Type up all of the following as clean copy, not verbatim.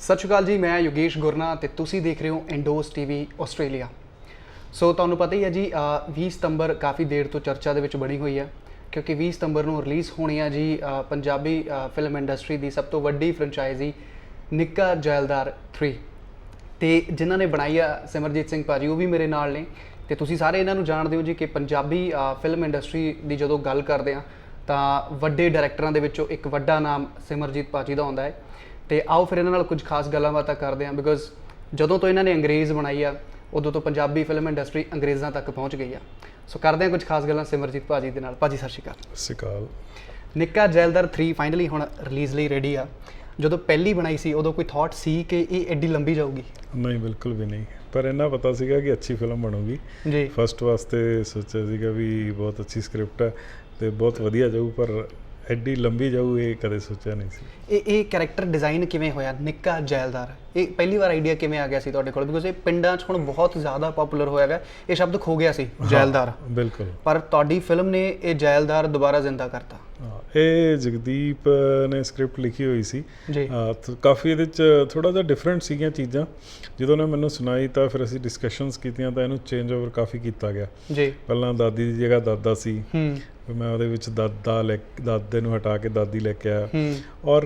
ਸਤਿ ਸ਼੍ਰੀ ਅਕਾਲ ਜੀ, ਮੈਂ ਯੋਗੇਸ਼ ਗੁਰਨਾ ਤੇ ਤੁਸੀਂ ਦੇਖ ਰਹੇ ਹੋ ਇੰਡੋਸ ਟੀਵੀ ਆਸਟ੍ਰੇਲੀਆ। ਸੋ ਤੁਹਾਨੂੰ ਪਤਾ ਹੀ ਹੈ ਜੀ 20 ਸਤੰਬਰ ਕਾਫੀ ਦੇਰ ਤੋਂ ਚਰਚਾ ਦੇ ਵਿੱਚ ਬਣੀ ਹੋਈ ਹੈ ਕਿਉਂਕਿ 20 ਸਤੰਬਰ ਨੂੰ ਰਿਲੀਜ਼ ਹੋਣੀ ਹੈ ਜੀ ਪੰਜਾਬੀ ਫਿਲਮ ਇੰਡਸਟਰੀ ਦੀ ਸਭ ਤੋਂ ਵੱਡੀ ਫਰੈਂਚਾਈਜ਼ੀ ਨਿੱਕਾ ਜੈਲਦਾਰ 3 ਤੇ ਜਿਨ੍ਹਾਂ ਨੇ ਬਣਾਈ ਆ ਸਿਮਰਜੀਤ ਸਿੰਘ ਭਾਜੀ, ਉਹ ਵੀ ਮੇਰੇ ਨਾਲ ਨੇ ਤੇ ਤੁਸੀਂ ਸਾਰੇ ਇਹਨਾਂ ਨੂੰ ਜਾਣਦੇ ਹੋ ਜੀ ਕਿ ਪੰਜਾਬੀ ਫਿਲਮ ਇੰਡਸਟਰੀ ਦੀ ਜਦੋਂ ਗੱਲ ਕਰਦੇ ਆ ਤਾਂ ਵੱਡੇ ਡਾਇਰੈਕਟਰਾਂ ਦੇ ਵਿੱਚੋਂ ਇੱਕ ਵੱਡਾ ਨਾਮ ਸਿਮਰਜੀਤ ਭਾਜੀ ਦਾ ਆਉਂਦਾ ਹੈ। ਤੇ ਆਓ ਫਿਰ ਇਹਨਾਂ ਨਾਲ ਕੁਝ ਖਾਸ ਗੱਲਾਂ ਬਾਤਾਂ ਕਰਦੇ ਹਾਂ ਬਿਕੋਜ਼ ਜਦੋਂ ਤੋਂ ਇਹਨਾਂ ਨੇ ਅੰਗਰੇਜ਼ ਬਣਾਈ ਆ ਉਦੋਂ ਤੋਂ ਪੰਜਾਬੀ ਫਿਲਮ ਇੰਡਸਟਰੀ ਅੰਗਰੇਜ਼ਾਂ ਤੱਕ ਪਹੁੰਚ ਗਈ ਆ। ਸੋ ਕਰਦੇ ਹਾਂ ਕੁਝ ਖਾਸ ਗੱਲਾਂ ਸਿਮਰਜੀਤ ਭਾਜੀ ਦੇ ਨਾਲ। ਭਾਜੀ ਸਤਿ ਸ਼੍ਰੀ ਅਕਾਲ। ਸਤਿ ਸ਼੍ਰੀ ਅਕਾਲ। ਨਿੱਕਾ ਜੈਲਦਾਰ 3 ਫਾਈਨਲੀ ਹੁਣ ਰਿਲੀਜ਼ ਲਈ ਰੈਡੀ ਆ। ਜਦੋਂ ਪਹਿਲੀ ਬਣਾਈ ਸੀ ਉਦੋਂ ਕੋਈ ਥਾਟ ਸੀ ਕਿ ਇਹ ਐਡੀ ਲੰਬੀ ਜਾਊਗੀ? ਨਹੀਂ, ਬਿਲਕੁਲ ਵੀ ਨਹੀਂ, ਪਰ ਇੰਨਾ ਪਤਾ ਸੀਗਾ ਕਿ ਅੱਛੀ ਫਿਲਮ ਬਣੂਗੀ ਜੀ। ਫਸਟ ਵਾਸਤੇ ਸੋਚਿਆ ਸੀਗਾ ਵੀ ਬਹੁਤ ਅੱਛੀ ਸਕ੍ਰਿਪਟ ਹੈ ਤੇ ਬਹੁਤ ਵਧੀਆ ਜਾਊ, ਪਰ ਐਡੀ ਲੰਬੀ ਜਾਊ ਇਹ ਕਦੇ ਸੋਚਿਆ ਨਹੀਂ ਸੀ। ਇਹ ਕੈਰੈਕਟਰ ਡਿਜ਼ਾਈਨ ਕਿਵੇਂ ਹੋਇਆ ਨਿੱਕਾ ਜੈਲਦਾਰ? ਇਹ ਪਹਿਲੀ ਵਾਰ ਆਈਡੀਆ ਕਿਵੇਂ ਆ ਗਿਆ ਸੀ ਤੁਹਾਡੇ ਕੋਲ? ਬਿਕੋਜ਼ ਇਹ ਪਿੰਡਾਂ 'ਚ ਹੁਣ ਬਹੁਤ ਜ਼ਿਆਦਾ ਪਪੂਲਰ ਹੋਇਆ ਗਿਆ, ਇਹ ਸ਼ਬਦ ਖੋ ਗਿਆ ਸੀ ਜੈਲਦਾਰ। ਬਿਲਕੁਲ। ਪਰ ਤੁਹਾਡੀ ਫਿਲਮ ਨੇ ਇਹ ਜੈਲਦਾਰ ਦੁਬਾਰਾ ਜ਼ਿੰਦਾ ਕਰਤਾ। ਇਹ ਜਗਦੀਪ ਨੇ ਸਕ੍ਰਿਪਟ ਲਿਖੀ ਹੋਈ ਸੀ ਜੀ। ਕਾਫੀ ਇਹਦੇ 'ਚ ਥੋੜ੍ਹਾ ਜਿਹਾ ਡਿਫਰੈਂਟ ਸੀਗੀਆਂ ਚੀਜ਼ਾਂ। ਜਦੋਂ ਉਹਨੇ ਮੈਨੂੰ ਸੁਣਾਈ ਤਾਂ ਫਿਰ ਅਸੀਂ ਡਿਸਕਸ਼ਨਸ ਕੀਤੀਆਂ ਤਾਂ ਇਹਨੂੰ ਚੇਂਜ ਓਵਰ ਕਾਫੀ ਕੀਤਾ ਗਿਆ। ਜੀ। ਪਹਿਲਾਂ ਦਾਦੀ ਦੀ ਜਗ੍ਹਾ ਦਾਦਾ ਸੀ, ਮੈਂ ਉਹਦੇ ਵਿੱਚ ਦਾਦੇ ਨੂੰ ਹਟਾ ਕੇ ਦਾਦੀ ਲੈ ਕੇ ਆਇਆ ਔਰ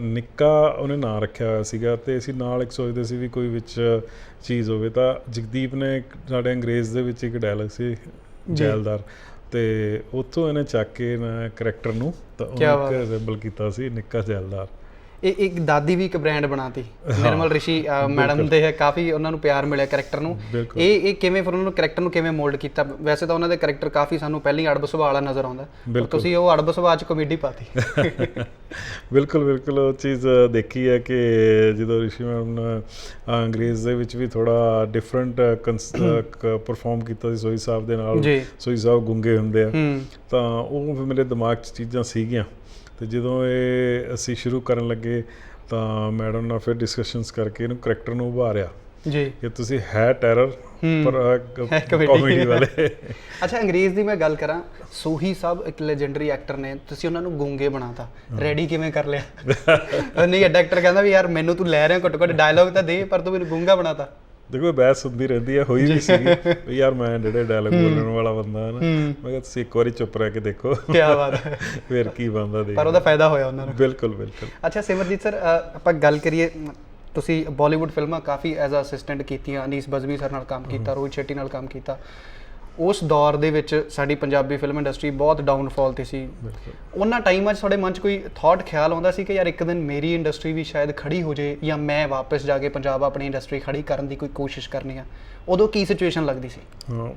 ਨਿੱਕਾ ਉਹਨੇ ਨਾਂ ਰੱਖਿਆ ਹੋਇਆ ਸੀਗਾ ਤੇ ਅਸੀਂ ਨਾਲ ਇੱਕ ਸੋਚਦੇ ਸੀ ਵੀ ਕੋਈ ਵਿੱਚ ਚੀਜ਼ ਹੋਵੇ ਤਾਂ ਜਗਦੀਪ ਨੇ ਸਾਡੇ ਅੰਗਰੇਜ਼ ਦੇ ਵਿੱਚ ਇੱਕ ਡਾਇਲੌਗ ਸੀ ਜੈਲਦਾਰ ਤੇ ਉੱਥੋਂ ਇਹਨੇ ਚੱਕ ਕੇ ਨਾ ਕਰੈਕਟਰ ਨੂੰ ਤਾਂ ਉਹਨੂੰ ਰਿਜ਼ੈਂਬਲ ਕੀਤਾ ਸੀ ਨਿੱਕਾ ਜੈਲਦਾਰ। ਇਹ ਇੱਕ ਦਾਦੀ ਵੀ ਇੱਕ ਬ੍ਰਾਂਡ ਬਣਾਤੀ ਨਿਰਮਲ ਰਿਸ਼ੀ ਮੈਡਮ ਦੇ, ਕਾਫੀ ਉਹਨਾਂ ਨੂੰ ਪਿਆਰ ਮਿਲਿਆ ਕਰੈਕਟਰ ਨੂੰ। ਇਹ ਕਿਵੇਂ ਫਿਰ ਉਹਨਾਂ ਨੂੰ ਕਰੈਕਟਰ ਨੂੰ ਕਿਵੇਂ ਮੋਲਡ ਕੀਤਾ? ਵੈਸੇ ਤਾਂ ਉਹਨਾਂ ਦੇ ਕਰੈਕਟਰ ਕਾਫੀ ਸਾਨੂੰ ਪਹਿਲਾਂ ਹੀ ਅੜਬ ਸੁਭਾਅ ਵਾਲਾ ਨਜ਼ਰ ਆਉਂਦਾ, ਤੁਸੀਂ ਉਹ ਅੜਬ ਸੁਭਾਅ 'ਚ ਕਾਮੇਡੀ ਪਾਤੀ। ਬਿਲਕੁਲ ਬਿਲਕੁਲ, ਉਹ ਚੀਜ਼ ਦੇਖੀ ਹੈ ਕਿ ਜਦੋਂ ਰਿਸ਼ੀ ਮੈਡਮ ਨੇ ਅੰਗਰੇਜ਼ ਦੇ ਵਿੱਚ ਵੀ ਥੋੜ੍ਹਾ ਡਿਫਰੈਂਟ ਪਰਫੋਰਮ ਕੀਤਾ ਸੀ ਸੋਹੀ ਸਾਹਿਬ ਦੇ ਨਾਲ। ਸੋਹੀ ਸਾਹਿਬ ਗੁੰਗੇ ਹੁੰਦੇ ਆ ਤਾਂ ਉਹ ਫਿਰ ਮੇਰੇ ਦਿਮਾਗ 'ਚ ਚੀਜ਼ਾਂ ਸੀਗੀਆਂ ਤੇ ਜਦੋਂ ਇਹ ਅਸੀਂ ਸ਼ੁਰੂ ਕਰਨ ਲੱਗੇ ਤਾਂ ਮੈਡਮ ਨਾਲ ਫਿਰ ਡਿਸਕਸ਼ਨਸ ਕਰਕੇ ਇਹਨੂੰ ਕਰੈਕਟਰ ਨੂੰ ਉਭਾਰਿਆ ਜੀ ਕਿ ਤੁਸੀਂ ਹੈ ਟੈਰਰ ਪਰ ਕਾਮੇਡੀ ਵਾਲੇ। ਅੱਛਾ, ਅੰਗਰੇਜ਼ ਦੀ ਮੈਂ ਗੱਲ ਕਰਾਂ, ਸੋਹੀ ਸਾਹਿਬ ਇੱਕ ਲੈਜੈਂਡਰੀ ਐਕਟਰ ਨੇ, ਤੁਸੀਂ ਉਹਨਾਂ ਨੂੰ ਗੂੰਗੇ ਬਣਾਤਾ, ਰੈਡੀ ਕਿਵੇਂ ਕਰ ਲਿਆ? ਨਹੀਂ, ਡਾਇਰੈਕਟਰ ਕਹਿੰਦਾ ਵੀ ਯਾਰ ਮੈਨੂੰ ਤੂੰ ਲੈ ਰਿਹਾ ਘੱਟੋ ਘੱਟ ਡਾਇਲੋਗ ਤਾਂ ਦੇ, ਪਰ ਤੂੰ ਮੈਨੂੰ ਗੂੰਗਾ ਬਣਾਤਾ। ਦੇਖੋ ਬਹਿਸ ਹੁੰਦੀ ਰਹਿੰਦੀ ਹੈ, ਹੋਈ ਵੀ ਸੀਗੀ ਵੀ ਯਾਰ ਮੈਂ ਜਿਹੜੇ ਡਾਇਲੋਗ ਬੋਲਣ ਵਾਲਾ ਬੰਦਾ ਹੈ ਨਾ, ਮੈਂ ਕਿਹਾ ਤੁਸੀਂ ਇੱਕ ਵਾਰੀ ਚੁੱਪ ਰਹਿ ਕੇ ਦੇਖੋ ਕੀ ਬਾਤ ਹੈ ਫਿਰ ਕੀ ਬਣਦਾ ਦੇਖ। ਪਰ ਉਹਦਾ ਫਾਇਦਾ ਹੋਇਆ ਉਹਨਾਂ ਨੂੰ। ਬਿਲਕੁਲ ਬਿਲਕੁਲ। ਅੱਛਾ ਸਿਮਰਜੀਤ ਸਰ, ਆਪਾਂ ਗੱਲ ਕਰੀਏ, ਤੁਸੀਂ ਬਾਲੀਵੁੱਡ ਫਿਲਮਾਂ ਕਾਫੀ ਐਜ਼ ਅ ਅਸਿਸਟੈਂਟ ਕੀਤੀਆਂ, ਅਨੀਸ ਬਜ਼ਮੀ ਸਰ ਨਾਲ ਕੰਮ ਕੀਤਾ, ਰੋਹਿਤ ਸ਼ੈਟੀ ਨਾਲ ਕੰਮ ਕੀਤਾ। ਉਸ ਦੌਰ ਦੇ ਵਿੱਚ ਸਾਡੀ ਪੰਜਾਬੀ ਫਿਲਮ ਇੰਡਸਟਰੀ ਬਹੁਤ ਡਾਊਨਫਾਲ 'ਤੇ ਸੀ। ਉਹਨਾਂ ਟਾਈਮਾਂ 'ਚ ਤੁਹਾਡੇ ਮਨ 'ਚ ਕੋਈ ਥਾਟ ਖਿਆਲ ਆਉਂਦਾ ਸੀ ਕਿ ਯਾਰ ਇੱਕ ਦਿਨ ਮੇਰੀ ਇੰਡਸਟਰੀ ਵੀ ਸ਼ਾਇਦ ਖੜੀ ਹੋ ਜੇ ਜਾਂ ਮੈਂ ਵਾਪਸ ਜਾ ਕੇ ਪੰਜਾਬ ਆਪਣੀ ਇੰਡਸਟਰੀ ਖੜੀ ਕਰਨ ਦੀ ਕੋਈ ਕੋਸ਼ਿਸ਼ ਕਰਨੀ ਆ? ਉਦੋਂ ਕੀ ਸਿਚੁਏਸ਼ਨ ਲੱਗਦੀ ਸੀ? ਹਾਂ,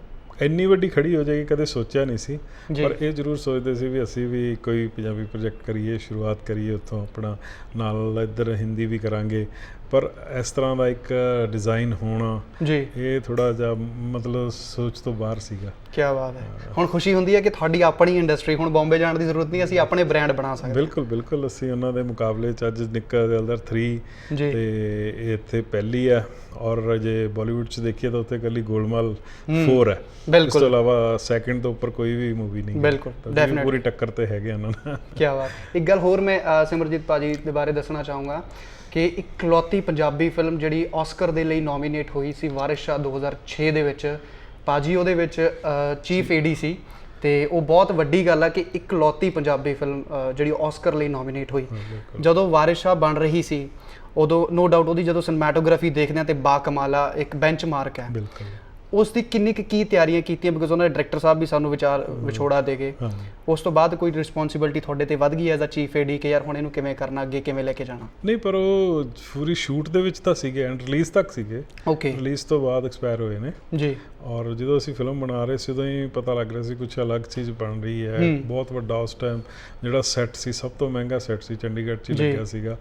ਇੰਨੀ ਵੱਡੀ ਖੜੀ ਹੋ ਜਾਏਗੀ ਕਦੇ ਸੋਚਿਆ ਨਹੀਂ ਸੀ, ਪਰ ਇਹ ਜ਼ਰੂਰ ਸੋਚਦੇ ਸੀ ਵੀ ਅਸੀਂ ਵੀ ਕੋਈ ਪੰਜਾਬੀ ਪ੍ਰੋਜੈਕਟ ਕਰੀਏ, ਸ਼ੁਰੂਆਤ ਕਰੀਏ ਉੱਥੋਂ, ਆਪਣਾ ਨਾਲ ਇੱਧਰ ਹਿੰਦੀ ਵੀ ਕਰਾਂਗੇ। ਪਰ ਇਸ ਤਰ੍ਹਾਂ ਦਾ ਇੱਕ ਡਿਜ਼ਾਈਨ ਹੋਣਾ ਜੀ, ਇਹ ਥੋੜ੍ਹਾ ਜਿਹਾ ਮਤਲਬ ਸੋਚ ਤੋਂ ਬਾਹਰ ਸੀਗਾ। ਕੀ ਬਾਤ ਹੈ। ਹੁਣ ਖੁਸ਼ੀ ਹੁੰਦੀ ਹੈ ਕਿ ਤੁਹਾਡੀ ਆਪਣੀ ਇੰਡਸਟਰੀ, ਹੁਣ ਬੰਬੇ ਜਾਣ ਦੀ ਜ਼ਰੂਰਤ ਨਹੀਂ, ਅਸੀਂ ਆਪਣੇ ਬ੍ਰਾਂਡ ਬਣਾ ਸਕਦੇ। ਬਿਲਕੁਲ ਬਿਲਕੁਲ, ਅਸੀਂ ਉਹਨਾਂ ਦੇ ਮੁਕਾਬਲੇ 'ਚ ਅੱਜ ਨਿੱਕਾ ਜੈਲਦਾਰ 3 ਤੇ ਇਹ ਇੱਥੇ ਪਹਿਲੀ ਹੈ ਔਰ ਜੇ ਬਾਲੀਵੁੱਡ 'ਚ ਦੇਖੀਏ ਤਾਂ ਉੱਥੇ ਇਕੱਲੀ ਗੋਲਮਾਲ 4 ਹੈ। ਇਸ ਤੋਂ ਇਲਾਵਾ ਸੈਕਿੰਡ ਤੋਂ ਉੱਪਰ ਕੋਈ ਵੀ ਮੂਵੀ ਨਹੀਂ। ਬਿਲਕੁਲ, ਪੂਰੀ ਟੱਕਰ ਤੇ ਹੈਗੇ ਉਹਨਾਂ ਨਾਲ। ਕੀ ਬਾਤ। ਇੱਕ ਗੱਲ ਹੋਰ ਮੈਂ ਸਿਮਰਜੀਤ ਭਾਜੀ ਦੇ ਬਾਰੇ ਦੱਸਣਾ ਚਾਹੂੰਗਾ ਕਿ ਇਕਲੌਤੀ ਪੰਜਾਬੀ ਫਿਲਮ ਜਿਹੜੀ ਆਸਕਰ ਦੇ ਲਈ ਨੋਮੀਨੇਟ ਹੋਈ ਸੀ, ਵਾਰਿਸ ਸ਼ਾਹ 2006 ਦੇ ਵਿੱਚ, ਭਾਜੀ ਉਹਦੇ ਵਿੱਚ ਚੀਫ ਏਡੀ ਸੀ ਤੇ ਉਹ ਬਹੁਤ ਵੱਡੀ ਗੱਲ ਆ ਕਿ ਇਕਲੌਤੀ ਪੰਜਾਬੀ ਫਿਲਮ ਜਿਹੜੀ ਆਸਕਰ ਲਈ ਨੋਮੀਨੇਟ ਹੋਈ। ਜਦੋਂ ਵਾਰਿਸ ਸ਼ਾਹ ਬਣ ਰਹੀ ਸੀ ਉਦੋਂ ਨੋ ਡਾਊਟ ਉਹਦੀ ਜਦੋਂ ਸਿਨੇਮੈਟੋਗ੍ਰਾਫੀ ਦੇਖਦੇ ਹਾਂ ਤੇ ਬਾ ਕਮਾਲਾ ਇੱਕ ਬੈਂਚ ਮਾਰਕ ਹੈ। ਉਸ ਦੀ ਕਿੰਨੀ ਕੀ ਤਿਆਰੀਆਂ ਕੀਤੀਆਂ? ਬਿਕੋਜ਼ ਉਹਨਾਂ ਦੇ ਡਾਇਰੈਕਟਰ ਸਾਹਿਬ ਵੀ ਸਾਨੂੰ ਵਿਛੋੜਾ ਦੇ ਗਏ। ਉਸ ਤੋਂ ਬਾਅਦ ਕੋਈ ਰਿਸਪੌਂਸਿਬਿਲਿਟੀ ਤੁਹਾਡੇ ਤੇ ਵੱਧ ਗਈ ਐਜ਼ ਅ ਚੀਫ ਏਡੀ ਕਿ ਯਾਰ ਹੁਣ ਇਹਨੂੰ ਕਿਵੇਂ ਕਰਨਾ, ਅੱਗੇ ਕਿਵੇਂ ਲੈ ਕੇ ਜਾਣਾ? ਨਹੀਂ, ਪਰ ਉਹ ਪੂਰੀ ਸ਼ੂਟ ਦੇ ਵਿੱਚ ਤਾਂ ਸੀਗੇ ਐਂਡ ਰਿਲੀਜ਼ ਤੱਕ ਸੀਗੇ। ਓਕੇ, ਰਿਲੀਜ਼ ਤੋਂ ਬਾਅਦ ਐਕਸਪਾਇਰ ਹੋਏ ਨੇ ਜੀ। ਔਰ ਜਦੋਂ ਅਸੀਂ ਫਿਲਮ ਬਣਾ ਰਹੇ ਸੀ ਉਦੋਂ ਹੀ ਪਤਾ ਲੱਗ ਰਿਹਾ ਸੀ ਕੁਛ ਅਲੱਗ ਚੀਜ਼ ਬਣ ਰਹੀ ਹੈ। ਬਹੁਤ ਵੱਡਾ ਉਸ ਟਾਈਮ ਜਿਹੜਾ ਸੈੱਟ ਸੀ, ਸਭ ਤੋਂ ਮਹਿੰਗਾ ਸੈੱਟ ਸੀ, ਚੰਡੀਗੜ੍ਹ 'ਚ ਹੀ ਲੱਗਿਆ ਸੀਗਾ।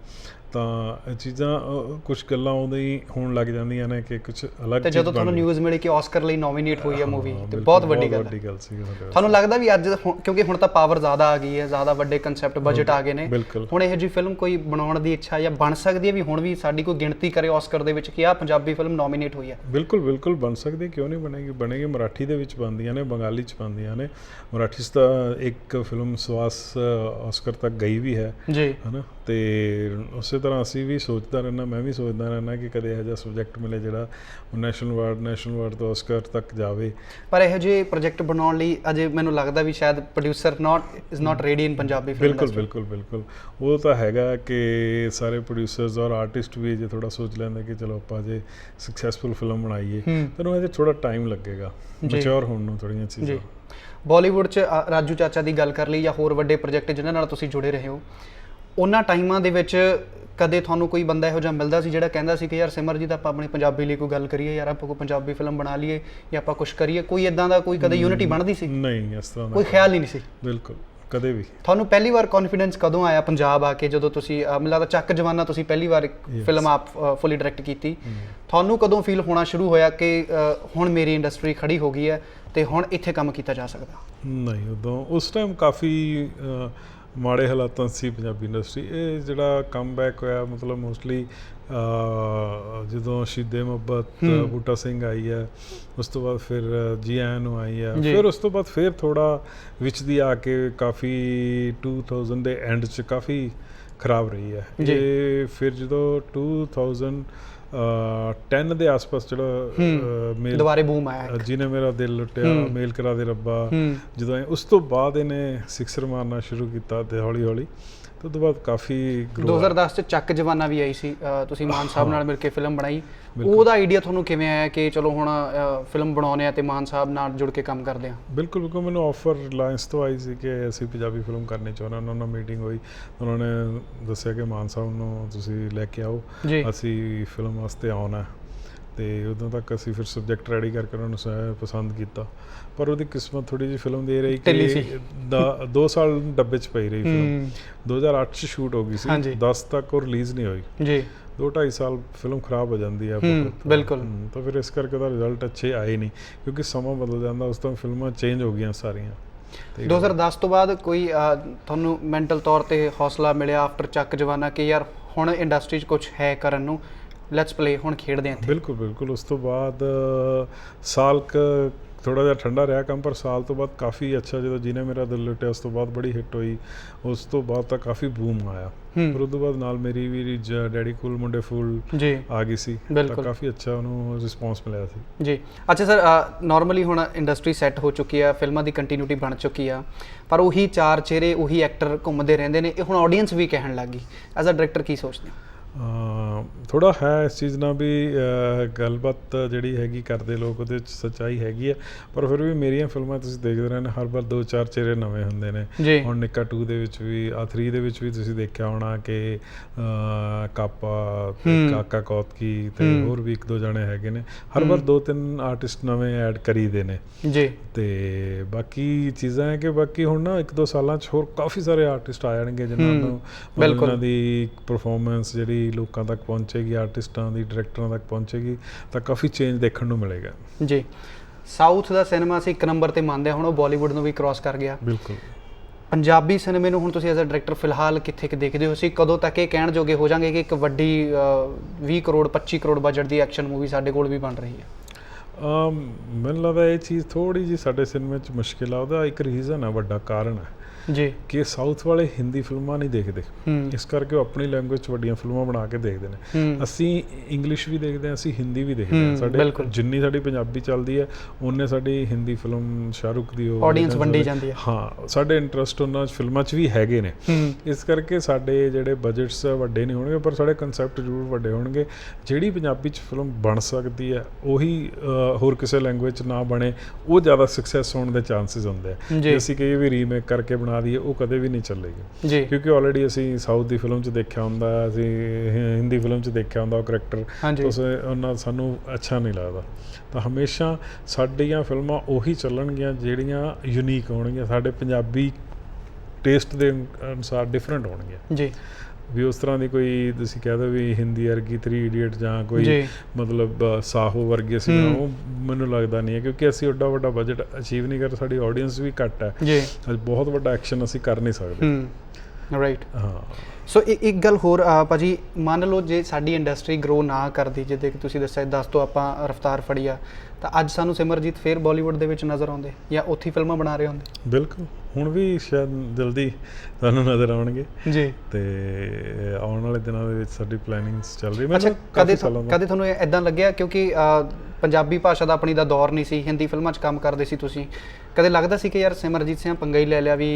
ਤਾਂ ਇਹ ਚੀਜ਼ਾਂ ਕੁਛ ਗੱਲਾਂ ਉਦੋਂ ਹੀ ਹੋਣ ਲੱਗ ਜਾਂਦੀਆਂ ਨੇ ਕਿ ਕੁਛ ਅਲੱਗ। ਤੇ ਜਦੋਂ ਤੁਹਾਨੂੰ ਨਿਊਜ਼ ਮਿਲੀ ਕਿ ਆਸਕਰ ਲਈ ਨੋਮੀਨੇਟ ਹੋਈ ਹੈ ਮੂਵੀ, ਤੇ ਬਹੁਤ ਵੱਡੀ ਗੱਲ ਸੀ। ਤੁਹਾਨੂੰ ਲੱਗਦਾ ਵੀ ਅੱਜ ਕਿਉਂਕਿ ਹੁਣ ਤਾਂ ਪਾਵਰ ਜ਼ਿਆਦਾ ਆ ਗਈ ਹੈ, ਜ਼ਿਆਦਾ ਵੱਡੇ ਕਨਸੈਪਟ ਬਜਟ ਆ ਗਏ ਨੇ, ਹੁਣ ਇਹੋ ਜਿਹੀ ਫਿਲਮ ਕੋਈ ਬਣਾਉਣ ਦੀ ਇੱਛਾ ਜਾਂ ਬਣ ਸਕਦੀ ਹੈ ਵੀ ਹੁਣ ਵੀ ਸਾਡੀ ਕੋਈ ਗਿਣਤੀ ਕਰੇ ਆਸਕਰ ਦੇ ਵਿੱਚ ਕਿ ਆਹ ਪੰਜਾਬੀ ਫਿਲਮ ਨੋਮੀਨੇਟ ਹੋਈ ਹੈ? ਬਿਲਕੁਲ ਬਿਲਕੁਲ ਬਣ ਸਕਦੀ, ਕਿਉਂ ਨਹੀਂ ਬਣੇਗੀ? ਬਣੇਗੀ। ਮਰਾਠੀ ਦੇ ਵਿੱਚ ਬਣਦੀਆਂ ਨੇ, ਬੰਗਾਲੀ 'ਚ ਬਣਦੀਆਂ ਨੇ। ਮਰਾਠੀ 'ਚ ਤਾਂ ਇੱਕ ਫਿਲਮ ਸਵਾਸ ਆਸਕਰ ਤੱਕ ਗਈ ਵੀ ਹੈ ਜੀ, ਹੈ ਨਾ। ਤੇ ਉਸੇ ਤਰ੍ਹਾਂ ਅਸੀਂ ਵੀ ਸੋਚਦਾ ਰਹਿੰਦਾ, ਮੈਂ ਵੀ ਸੋਚਦਾ ਰਹਿੰਦਾ ਕਿ ਕਦੇ ਇਹੋ ਜਿਹਾ ਸਬਜੈਕਟ ਮਿਲੇ ਜਿਹੜਾ ਨੈਸ਼ਨਲ ਅਵਾਰਡ ਤੋਂ ਆਸਕਰ ਤੱਕ ਜਾਵੇ। ਪਰ ਇਹੋ ਜਿਹੇ ਪ੍ਰੋਜੈਕਟ ਬਣਾਉਣ ਲਈ ਅਜੇ ਮੈਨੂੰ ਲੱਗਦਾ ਵੀ ਸ਼ਾਇਦ producer is not ready in Punjabi film. ਬਿਲਕੁਲ ਉਹ ਤਾਂ ਹੈਗਾ ਕਿ ਸਾਰੇ ਪ੍ਰੋਡਿਊਸਰਸ ਔਰ ਆਰਟਿਸਟ ਵੀ ਜੇ ਥੋੜਾ ਸੋਚ ਲੈਂਦੇ ਕਿ ਚਲੋ ਆਪਾਂ ਜੇ ਸਕਸੈਸਫੁਲ ਫਿਲਮ ਬਣਾਈਏ ਤਾਂ ਉਹਨੂੰ ਅਜੇ ਥੋੜਾ ਟਾਈਮ ਲੱਗੇਗਾ ਮੈਚੁਰ ਹੋਣ ਨੂੰ ਥੋੜੀਆਂ ਚੀਜ਼ਾਂ। ਬਾਲੀਵੁੱਡ 'ਚ ਰਾਜੂ ਚਾਚਾ ਦੀ ਗੱਲ ਕਰ ਲਈ ਜਾਂ ਹੋਰ ਵੱਡੇ ਪ੍ਰੋਜੈਕਟ ਜਿਨ੍ਹਾਂ ਨਾਲ ਤੁਸੀਂ ਜੁੜੇ ਰਹੇ ਹੋ, ਉਹਨਾਂ ਟਾਈਮਾਂ ਦੇ ਵਿੱਚ ਕਦੇ ਤੁਹਾਨੂੰ ਕੋਈ ਬੰਦਾ ਇਹੋ ਜਿਹਾ ਮਿਲਦਾ ਸੀ ਜਿਹੜਾ ਕਹਿੰਦਾ ਸੀ ਕਿ ਯਾਰ ਸਿਮਰਜੀਤ ਆਪਾਂ ਆਪਣੀ ਪੰਜਾਬੀ ਲਈ ਕੋਈ ਗੱਲ ਕਰੀਏ, ਯਾਰ ਆਪਾਂ ਕੋਈ ਪੰਜਾਬੀ ਫਿਲਮ ਬਣਾ ਲਈਏ ਜਾਂ ਆਪਾਂ ਕੁਛ ਕਰੀਏ? ਕੋਈ ਇਦਾਂ ਦਾ ਕੋਈ ਕਦੇ ਯੂਨਿਟੀ ਬਣਦੀ ਸੀ? ਨਹੀਂ, ਇਸ ਤਰ੍ਹਾਂ ਕੋਈ ਖਿਆਲ ਹੀ ਨਹੀਂ ਸੀ? ਬਿਲਕੁਲ, ਕਦੇ ਵੀ। ਤੁਹਾਨੂੰ ਪਹਿਲੀ ਵਾਰ ਕੌਨਫੀਡੈਂਸ ਕਦੋਂ ਆਇਆ ਪੰਜਾਬ ਆ ਕੇ, ਜਦੋਂ ਤੁਸੀਂ ਮੈਨੂੰ ਲੱਗਦਾ ਚੱਕ ਜਵਾਨਾ ਤੁਸੀਂ ਪਹਿਲੀ ਵਾਰ ਫਿਲਮ ਆਪ ਫੁੱਲੀ ਡਾਇਰੈਕਟ ਕੀਤੀ, ਤੁਹਾਨੂੰ ਕਦੋਂ ਫੀਲ ਹੋਣਾ ਸ਼ੁਰੂ ਹੋਇਆ ਕਿ ਹੁਣ ਮੇਰੀ ਇੰਡਸਟਰੀ ਖੜੀ ਹੋ ਗਈ ਹੈ ਤੇ ਹੁਣ ਇੱਥੇ ਕੰਮ ਕੀਤਾ ਜਾ ਸਕਦਾ? ਨਹੀਂ, ਉਦੋਂ ਉਸ ਟਾਈਮ ਕਾਫੀ ਮਾੜੇ ਹਾਲਾਤਾਂ ਸੀ ਪੰਜਾਬੀ ਇੰਡਸਟਰੀ। ਇਹ ਜਿਹੜਾ ਕਮਬੈਕ ਹੋਇਆ ਮਤਲਬ ਮੋਸਟਲੀ ਜਦੋਂ ਸ਼ਹੀਦੇ ਮੁਹੱਬਤ ਬੂਟਾ ਸਿੰਘ ਆਈ ਹੈ, ਉਸ ਤੋਂ ਬਾਅਦ ਫਿਰ ਜੀ ਆਇਆਂ ਨੂੰ ਆਈ ਹੈ, ਫਿਰ ਉਸ ਤੋਂ ਬਾਅਦ ਫਿਰ ਥੋੜ੍ਹਾ ਵਿੱਚ ਦੀ ਆ ਕੇ ਕਾਫੀ 2000 ਦੇ ਐਂਡ 'ਚ ਕਾਫੀ ਖਰਾਬ ਰਹੀ ਹੈ ਇਹ। ਫਿਰ ਜਦੋਂ 2010 ਦੇ ਆਸ-ਪਾਸ ਜਿਹੜਾ ਦੁਬਾਰੇ ਬੂਮ ਆਇਆ, ਜਿਹਨੇ ਮੇਰਾ ਦਿਲ ਲੁੱਟਿਆ, ਮੇਲ ਕਰਾ ਦੇ ਰੱਬਾ, ਜਦੋਂ ਉਸ ਤੋਂ ਬਾਅਦ ਇਹਨੇ ਸਿਕਸਰ ਮਾਰਨਾ ਸ਼ੁਰੂ ਕੀਤਾ ਤੇ ਹੌਲੀ ਤੇ ਉਹਦੇ ਬਾਅਦ ਕਾਫੀ 2010 'ਚ ਚੱਕ ਜਵਾਨਾ ਵੀ ਆਈ ਸੀ, ਤੁਸੀਂ ਮਾਨ ਸਾਹਿਬ ਨਾਲ ਮਿਲ ਕੇ ਫਿਲਮ ਬਣਾਈ। ਉਹਦਾ ਆਈਡੀਆ ਤੁਹਾਨੂੰ ਕਿਵੇਂ ਆਇਆ ਕਿ ਚਲੋ ਹੁਣ ਫਿਲਮ ਬਣਾਉਂਦੇ ਆ ਤੇ ਮਾਨ ਸਾਹਿਬ ਨਾਲ ਜੁੜ ਕੇ ਕੰਮ ਕਰਦੇ ਆ? ਬਿਲਕੁਲ, ਮੈਨੂੰ ਆਫਰ ਰਿਲਾਇੰਸ ਤੋਂ ਆਈ ਸੀ ਕਿ ਅਸੀਂ ਪੰਜਾਬੀ ਫਿਲਮ ਕਰਨੀ ਚਾਹੁੰਦੇ ਹਾਂ। ਉਹਨਾਂ ਨਾਲ ਮੀਟਿੰਗ ਹੋਈ, ਉਹਨਾਂ ਨੇ ਦੱਸਿਆ ਕਿ ਮਾਨ ਸਾਹਿਬ ਨੂੰ ਤੁਸੀਂ ਲੈ ਕੇ ਆਓ, ਅਸੀਂ ਫਿਲਮ ਵਾਸਤੇ ਆਉਣਾ। ਤੇ ਉਦੋਂ ਤੱਕ ਅਸੀਂ ਫਿਰ ਸਬਜੈਕਟ ਰੈਡੀ ਕਰਕੇ ਉਹਨਾਂ ਨੂੰ ਪਸੰਦ ਕੀਤਾ, ਪਰ ਉਹਦੀ ਕਿਸਮਤ ਥੋੜੀ ਜਿਹੀ ਫਿਲਮ ਦੇ ਰਹੀ ਕਿ 2 ਸਾਲ ਡੱਬੇ 'ਚ ਪਈ ਰਹੀ ਫਿਲਮ। 2008 'ਚ ਸ਼ੂਟ ਹੋ ਗਈ ਸੀ, 10 ਤੱਕ ਉਹ ਰਿਲੀਜ਼ ਨਹੀਂ ਹੋਈ ਜੀ। 2-2.5 ਸਾਲ ਫਿਲਮ ਖਰਾਬ ਹੋ ਜਾਂਦੀ ਹੈ ਬਿਲਕੁਲ। ਤਾਂ ਫਿਰ ਇਸ ਕਰਕੇ ਉਹਦਾ ਰਿਜ਼ਲਟ ਅੱਛੇ ਆਏ ਨਹੀਂ, ਕਿਉਂਕਿ ਸਮਾਂ ਬਦਲ ਜਾਂਦਾ, ਉਸ ਤੋਂ ਫਿਲਮਾਂ ਚੇਂਜ ਹੋ ਗਈਆਂ ਸਾਰੀਆਂ। 2010 ਤੋਂ ਬਾਅਦ ਕੋਈ ਤੁਹਾਨੂੰ ਮੈਂਟਲ ਤੌਰ ਤੇ ਹੌਸਲਾ ਮਿਲਿਆ ਆਫਟਰ ਚੱਕ ਜਵਾਨਾ ਕਿ ਯਾਰ ਹੁਣ ਇੰਡਸਟਰੀ 'ਚ ਕੁਛ ਹੈ ਕਰਨ ਨੂੰ, ਲੈਟਸ ਪਲੇ, ਹੁਣ ਖੇਡਦੇ ਹਾਂ? ਬਿਲਕੁਲ। ਉਸ ਤੋਂ ਬਾਅਦ ਸਾਲ ਥੋੜਾ ਜਿਹਾ ਠੰਡਾ ਰਿਹਾ ਕੰਮ, ਪਰ ਸਾਲ ਤੋਂ ਬਾਅਦ ਕਾਫੀ ਅੱਛਾ, ਜਦੋਂ ਜਿਹਨੇ ਮੇਰਾ ਦਿਲ ਲੁੱਟਿਆ ਉਸ ਤੋਂ ਬਾਅਦ ਬੜੀ ਹਿੱਟ ਹੋਈ, ਉਸ ਤੋਂ ਬਾਅਦ ਤਾਂ ਕਾਫੀ ਬੂਮ ਆਇਆ। ਫਿਰ ਉਸ ਤੋਂ ਬਾਅਦ ਨਾਲ ਮੇਰੀ ਵੀ ਡੈਡੀ ਕੂਲ ਮੁੰਡੇ ਫੂਲ ਆ ਗਈ ਸੀ, ਤਾਂ ਕਾਫੀ ਅੱਛਾ ਉਹਨੂੰ ਰਿਸਪੌਂਸ ਮਿਲਿਆ ਸੀ ਜੀ। ਅੱਛਾ ਸਰ, ਨਾਰਮਲੀ ਹੁਣ ਇੰਡਸਟਰੀ ਸੈੱਟ ਹੋ ਚੁੱਕੀ ਆ, ਫਿਲਮਾਂ ਦੀ ਕੰਟੀਨਿਊਟੀ ਬਣ ਚੁੱਕੀ ਆ, ਪਰ ਉਹੀ ਚਾਰ ਚਿਹਰੇ, ਉਹੀ ਐਕਟਰ ਘੁੰਮਦੇ ਰਹਿੰਦੇ ਨੇ, ਇਹ ਹੁਣ ਆਡੀਅנס ਵੀ ਕਹਿਣ ਲੱਗ ਗਈ। ਐਜ਼ ਅ ਡਾਇਰੈਕਟਰ ਕੀ ਸੋਚਦੇ ਹੋ? ਥੋੜ੍ਹਾ ਹੈ ਇਸ ਚੀਜ਼ ਨਾਲ ਵੀ ਗੱਲਬਾਤ ਜਿਹੜੀ ਹੈਗੀ ਕਰਦੇ ਲੋਕ, ਉਹਦੇ 'ਚ ਸੱਚਾਈ ਹੈਗੀ ਹੈ, ਪਰ ਫਿਰ ਵੀ ਮੇਰੀਆਂ ਫਿਲਮਾਂ ਤੁਸੀਂ ਦੇਖਦੇ ਰਹਿੰਦੇ, ਹਰ ਵਾਰ 2-4 ਚਿਹਰੇ ਨਵੇਂ ਹੁੰਦੇ ਨੇ। ਹੁਣ ਨਿੱਕਾ 2 ਦੇ ਵਿੱਚ ਵੀ, 3 ਦੇ ਵਿੱਚ ਵੀ ਤੁਸੀਂ ਦੇਖਿਆ ਹੋਣਾ ਕਿ ਕਾਪਾ ਤੇ ਕਾਕਾ ਕੌਤਕੀ ਤੇ ਹੋਰ ਵੀ 1-2 ਜਣੇ ਹੈਗੇ ਨੇ, ਹਰ ਵਾਰ 2-3 ਆਰਟਿਸਟ ਨਵੇਂ ਐਡ ਕਰੀਦੇ ਨੇ ਜੀ। ਤੇ ਬਾਕੀ ਚੀਜ਼ਾਂ ਹੈ ਕਿ ਬਾਕੀ ਹੁਣ ਨਾ 1-2 ਸਾਲਾਂ 'ਚ ਹੋਰ ਕਾਫੀ ਸਾਰੇ ਆਰਟਿਸਟ ਆ ਜਾਣਗੇ ਜਿਨ੍ਹਾਂ ਨੂੰ ਉਹਨਾਂ ਦੀ ਪਰਫੋਰਮੈਂਸ ਜਿਹੜੀ ਲੋਕਾਂ ਤੱਕ ਪਹੁੰਚੇਗੀ, ਆਰਟਿਸਟਾਂ ਦੀ, ਡਾਇਰੈਕਟਰਾਂ ਤੱਕ ਪਹੁੰਚੇਗੀ, ਤਾਂ ਕਾਫੀ ਚੇਂਜ ਦੇਖਣ ਨੂੰ ਮਿਲੇਗਾ ਜੀ। ਸਾਊਥ ਦਾ ਸਿਨੇਮਾ ਅਸੀਂ 1 ਨੰਬਰ ਤੇ ਮੰਨਦੇ ਹਾਂ, ਹੁਣ ਉਹ ਬਾਲੀਵੁੱਡ ਨੂੰ ਵੀ ਕ੍ਰਾਸ ਕਰ ਗਿਆ। ਬਿਲਕੁਲ। ਪੰਜਾਬੀ ਸਿਨੇਮੇ ਨੂੰ ਹੁਣ ਤੁਸੀਂ ਐਜ਼ ਅ ਡਾਇਰੈਕਟਰ ਫਿਲਹਾਲ ਕਿੱਥੇ ਦੇਖਦੇ ਹੋ? ਅਸੀਂ ਕਦੋਂ ਤੱਕ ਇਹ ਕਹਿਣ ਜੋਗੇ ਹੋ ਜਾਵਾਂਗੇ ਕਿ ਇੱਕ ਵੱਡੀ 20 ਕਰੋੜ 25 ਕਰੋੜ ਬਜਟ ਦੀ ਐਕਸ਼ਨ ਮੂਵੀ ਸਾਡੇ ਕੋਲ ਵੀ ਬਣ ਰਹੀ ਹੈ? ਮੈਨੂੰ ਲੱਗਦਾ ਇਹ ਚੀਜ਼ ਥੋੜ੍ਹੀ ਜਿਹੀ ਸਾਡੇ ਸਿਨੇਮੇ 'ਚ ਮੁਸ਼ਕਿਲ ਆ। ਉਹਦਾ ਇੱਕ ਰੀਜ਼ਨ ਹੈ, ਵੱਡਾ ਕਾਰਨ ਹੈ ਜੀ, ਕਿ ਸਾਊਥ ਵਾਲੇ ਹਿੰਦੀ ਫਿਲਮਾਂ ਨਹੀਂ ਦੇਖਦੇ, ਇਸ ਕਰਕੇ ਉਹ ਆਪਣੀ ਲੈਂਗੁਏਜ 'ਚ ਵੱਡੀਆਂ ਫਿਲਮਾਂ ਬਣਾ ਕੇ ਦੇਖਦੇ ਨੇ। ਅਸੀਂ ਇੰਗਲਿਸ਼ ਵੀ ਦੇਖਦੇ ਹਾਂ, ਅਸੀਂ ਹਿੰਦੀ ਵੀ ਦੇਖਦੇ ਹਾਂ। ਸਾਡੇ ਜਿੰਨੀ ਸਾਡੀ ਪੰਜਾਬੀ ਚੱਲਦੀ ਹੈ, ਉਨੇ ਸਾਡੀ ਹਿੰਦੀ ਫਿਲਮ ਸ਼ਾਹਰੁਖ ਦੀ ਆਡੀਅנס ਵੰਡੀ ਜਾਂਦੀ ਹੈ। ਹਾਂ, ਸਾਡੇ ਇੰਟਰਸਟ ਉਹਨਾਂ ਫਿਲਮਾਂ 'ਚ ਵੀ ਹੈਗੇ ਨੇ, ਇਸ ਕਰਕੇ ਸਾਡੇ ਜਿਹੜੇ ਬਜਟਸ ਵੱਡੇ ਨਹੀਂ ਹੋਣਗੇ, ਪਰ ਸਾਡੇ ਕੰਸੈਪਟ ਜ਼ਰੂਰ ਵੱਡੇ ਹੋਣਗੇ। ਜਿਹੜੀ ਪੰਜਾਬੀ 'ਚ ਫਿਲਮ ਬਣ ਸਕਦੀ ਹੈ, ਉਹੀ ਹੋਰ ਕਿਸੇ ਲੈਂਗੁਏਜ 'ਚ ਨਾ ਬਣੇ, ਉਹ ਜ਼ਿਆਦਾ ਸਕਸੈਸ ਹੋਣ ਦੇ ਚਾਂਸਿਸ ਹੁੰਦੇ ਆ। ਜੇ ਅਸੀਂ ਕਹੀਏ ਵੀ ਰੀਮੇਕ ਕਰਕੇ ਬਣਾ ਦਈਏ, ਉਹ ਕਦੇ ਵੀ ਨਹੀਂ ਚੱਲੇਗੀ ਜੀ, ਕਿਉਂਕਿ ਆਲਰੇਡੀ ਅਸੀਂ ਸਾਊਥ ਦੀ ਫਿਲਮ 'ਚ ਦੇਖਿਆ ਹੁੰਦਾ, ਅਸੀਂ ਹਿੰਦੀ ਫਿਲਮ 'ਚ ਦੇਖਿਆ ਹੁੰਦਾ ਉਹ ਕਰੈਕਟਰ, ਉਹਨਾਂ ਸਾਨੂੰ ਅੱਛਾ ਨਹੀਂ ਲੱਗਦਾ। ਤਾਂ ਹਮੇਸ਼ਾ ਸਾਡੀਆਂ ਫਿਲਮਾਂ ਉਹੀ ਚੱਲਣਗੀਆਂ ਜਿਹੜੀਆਂ ਯੂਨੀਕ ਹੋਣਗੀਆਂ, ਸਾਡੇ ਪੰਜਾਬੀ ਟੇਸਟ ਦੇ ਅਨੁਸਾਰ ਡਿਫਰੈਂਟ ਹੋਣਗੀਆਂ ਜੀ। ਵੀ ਉਸ ਤਰ੍ਹਾਂ ਦੀ ਕੋਈ ਤੁਸੀਂ ਕਹਿ ਦਿਓ ਵੀ ਹਿੰਦੀ ਵਰਗੀ 3 ਇਡੀਅਟ ਜਾਂ ਕੋਈ ਮਤਲਬ ਸਾਹੋ ਵਰਗੀ ਅਸੀਂ ਉਹ ਮੈਨੂੰ ਲੱਗਦਾ ਨਹੀਂ ਹੈ, ਕਿਉਂਕਿ ਅਸੀਂ ਓਡਾ ਵੱਡਾ ਬਜਟ ਅਚੀਵ ਨਹੀਂ ਕਰ, ਸਾਡੀ ਆਡੀਅנס ਵੀ ਘੱਟ ਹੈ, ਬਹੁਤ ਵੱਡਾ ਐਕਸ਼ਨ ਅਸੀਂ ਕਰ ਨਹੀਂ ਸਕਦੇ। ਰਾਈਟ। ਹਾਂ, ਸੋ ਇੱਕ ਗੱਲ ਹੋਰ ਭਾਜੀ, ਮੰਨ ਲਓ ਜੇ ਸਾਡੀ ਇੰਡਸਟਰੀ ਗਰੋ ਨਾ ਕਰਦੀ, ਜਿੱਦਾਂ ਕਿ ਤੁਸੀਂ ਦੱਸਿਆ 10 ਤੋਂ ਆਪਾਂ ਰਫਤਾਰ ਫੜੀ ਆ, ਤਾਂ ਅੱਜ ਸਾਨੂੰ ਸਿਮਰਜੀਤ ਫੇਰ ਬਾਲੀਵੁੱਡ ਦੇ ਵਿੱਚ ਨਜ਼ਰ ਆਉਂਦੇ ਜਾਂ ਉੱਥੇ ਫਿਲਮਾਂ ਬਣਾ ਰਹੇ ਹੁੰਦੇ? ਬਿਲਕੁਲ ਹੁਣ ਵੀ ਸ਼ਾਇਦ ਜਲਦੀ ਤੁਹਾਨੂੰ ਨਜ਼ਰ ਆਉਣਗੇ ਜੀ। ਤੇ ਆਉਣ ਵਾਲੇ ਦਿਨਾਂ ਦੇ ਵਿੱਚ ਸਾਡੀ ਪਲੈਨਿੰਗਸ ਚੱਲ ਰਹੀ। ਅੱਛਾ, ਕਦੇ ਤੁਹਾਨੂੰ ਇਦਾਂ ਲੱਗਿਆ, ਕਿਉਂਕਿ ਪੰਜਾਬੀ ਭਾਸ਼ਾ ਦਾ ਆਪਣੀ ਦਾ ਦੌਰ ਨਹੀਂ ਸੀ, ਹਿੰਦੀ ਫਿਲਮਾਂ 'ਚ ਕੰਮ ਕਰਦੇ ਸੀ ਤੁਸੀਂ, ਕਦੇ ਲੱਗਦਾ ਸੀ ਕਿ ਯਾਰ ਸਿਮਰਜੀਤ ਸਿੰਘ ਪੰਗਾ ਹੀ ਲੈ ਲਿਆ ਵੀ